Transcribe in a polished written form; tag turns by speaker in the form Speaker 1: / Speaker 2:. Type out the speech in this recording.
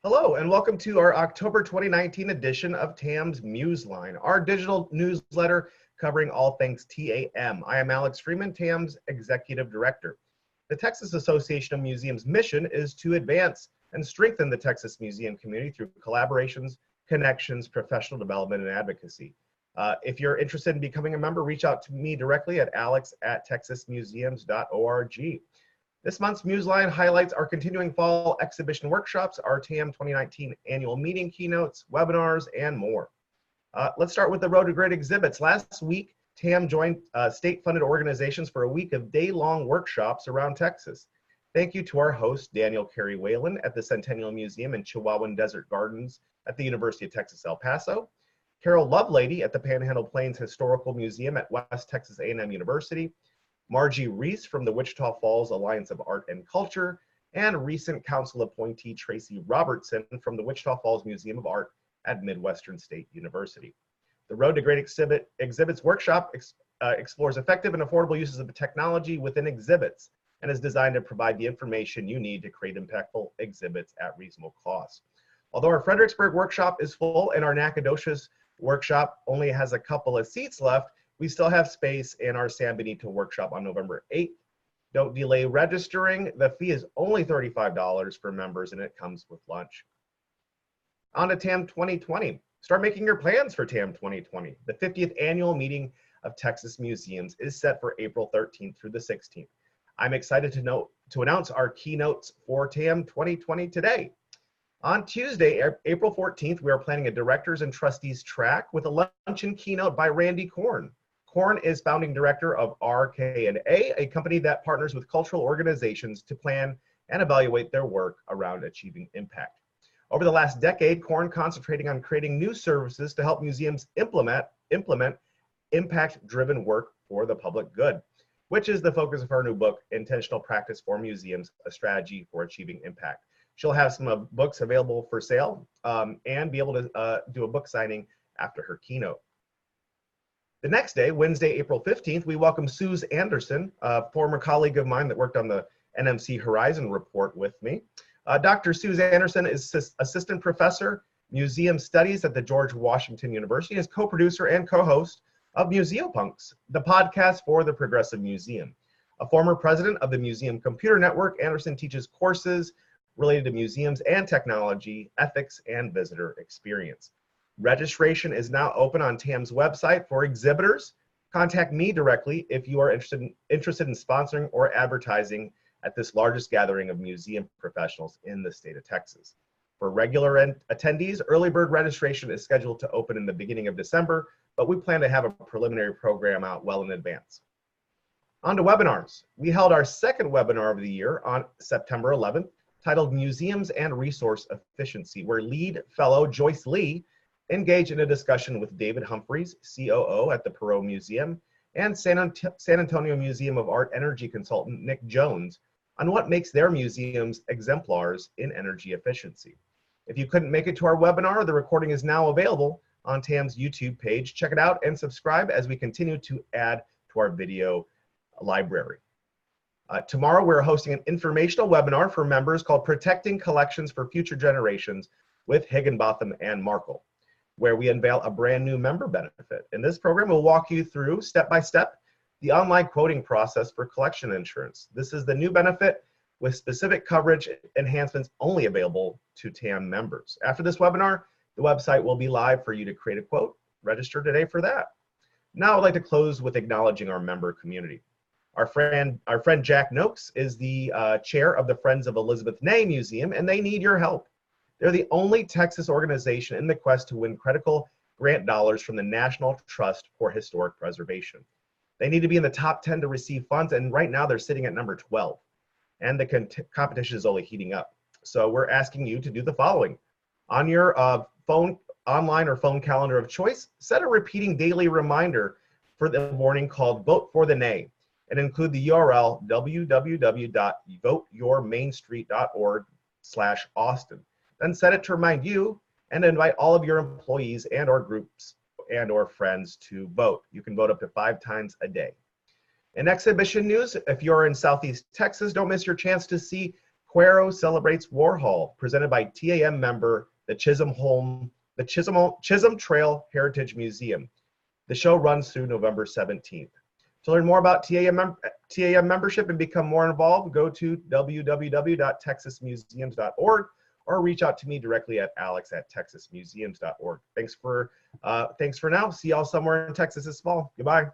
Speaker 1: Hello, and welcome to our October 2019 edition of TAM's Museline, our digital newsletter covering all things TAM. I am Alex Freeman, TAM's Executive Director. The Texas Association of Museums' mission is to advance and strengthen the Texas museum community through collaborations, connections, professional development, and advocacy. If you're interested in becoming a member, reach out to me directly at alex@texasmuseums.org. This month's Museline highlights our continuing fall exhibition workshops, our TAM 2019 annual meeting keynotes, webinars, and more. Let's start with the Road to Great exhibits. Last week, TAM joined state-funded organizations for a week of day-long workshops around Texas. Thank you to our host, Daniel Carey Whalen at the Centennial Museum and Chihuahuan Desert Gardens at the University of Texas, El Paso, Carol Lovelady at the Panhandle Plains Historical Museum at West Texas A&M University, Margie Reese from the Wichita Falls Alliance of Art and Culture, and recent council appointee Tracy Robertson from the Wichita Falls Museum of Art at Midwestern State University. The Road to Great Exhibits workshop explores effective and affordable uses of technology within exhibits and is designed to provide the information you need to create impactful exhibits at reasonable cost. Although our Fredericksburg workshop is full and our Nacogdoches workshop only has a couple of seats left, we still have space in our San Benito workshop on November 8th. Don't delay registering. The fee is only $35 for members and it comes with lunch. On to TAM 2020. Start making your plans for TAM 2020. The 50th annual meeting of Texas Museums is set for April 13th through the 16th. I'm excited to announce our keynotes for TAM 2020 today. On Tuesday, April 14th, we are planning a directors and trustees track with a luncheon keynote by Randy Korn. Korn is founding director of RK&A, a company that partners with cultural organizations to plan and evaluate their work around achieving impact. Over the last decade, Korn concentrating on creating new services to help museums implement impact-driven work for the public good, which is the focus of her new book, Intentional Practice for Museums, A Strategy for Achieving Impact. She'll have some books available for sale and be able to do a book signing after her keynote. The next day, Wednesday, April 15th, we welcome Suze Anderson, a former colleague of mine that worked on the NMC Horizon report with me. Dr. Suze Anderson is Assistant Professor, Museum Studies at the George Washington University, and is co-producer and co-host of Museopunks, the podcast for the Progressive Museum. A former president of the Museum Computer Network, Anderson teaches courses related to museums and technology, ethics, and visitor experience. Registration is now open on TAM's website for exhibitors. Contact me directly if you are interested in sponsoring or advertising at this largest gathering of museum professionals in the state of Texas. For regular attendees, early bird registration is scheduled to open in the beginning of December, but we plan to have a preliminary program out well in advance. On to webinars. We held our second webinar of the year on September 11th, titled Museums and Resource Efficiency, where lead fellow Joyce Lee engaged in a discussion with David Humphreys, COO at the Perot Museum, and San Antonio Museum of Art energy consultant Nick Jones on what makes their museums exemplars in energy efficiency. If you couldn't make it to our webinar, the recording is now available on TAM's YouTube page. Check it out and subscribe as we continue to add to our video library. Tomorrow, we're hosting an informational webinar for members called Protecting Collections for Future Generations with Higginbotham and Markle, where we unveil a brand new member benefit. In this program, we'll walk you through step-by-step the online quoting process for collection insurance. This is the new benefit with specific coverage enhancements only available to TAM members. After this webinar, the website will be live for you to create a quote. Register today for that. Now I'd like to close with acknowledging our member community. Our friend Jack Noakes is the chair of the Friends of Elizabeth Ney Museum, and they need your help. They're the only Texas organization in the quest to win critical grant dollars from the National Trust for Historic Preservation. They need to be in the top 10 to receive funds, and right now they're sitting at number 12. And the competition is only heating up. So we're asking you to do the following. On your online or phone calendar of choice, set a repeating daily reminder for the morning called Vote for the Nay, and include the URL www.voteyourmainstreet.org/Austin. Then set it to remind you and invite all of your employees and or groups and or friends to vote. You can vote up to 5 times a day. In exhibition news, if you're in Southeast Texas, don't miss your chance to see Cuero Celebrates Warhol, presented by TAM member, the Chisholm Trail Heritage Museum. The show runs through November 17th. To learn more about TAM membership and become more involved, go to www.texasmuseums.org or reach out to me directly at alex@texasmuseums.org. Thanks for now. See y'all somewhere in Texas this fall. Goodbye.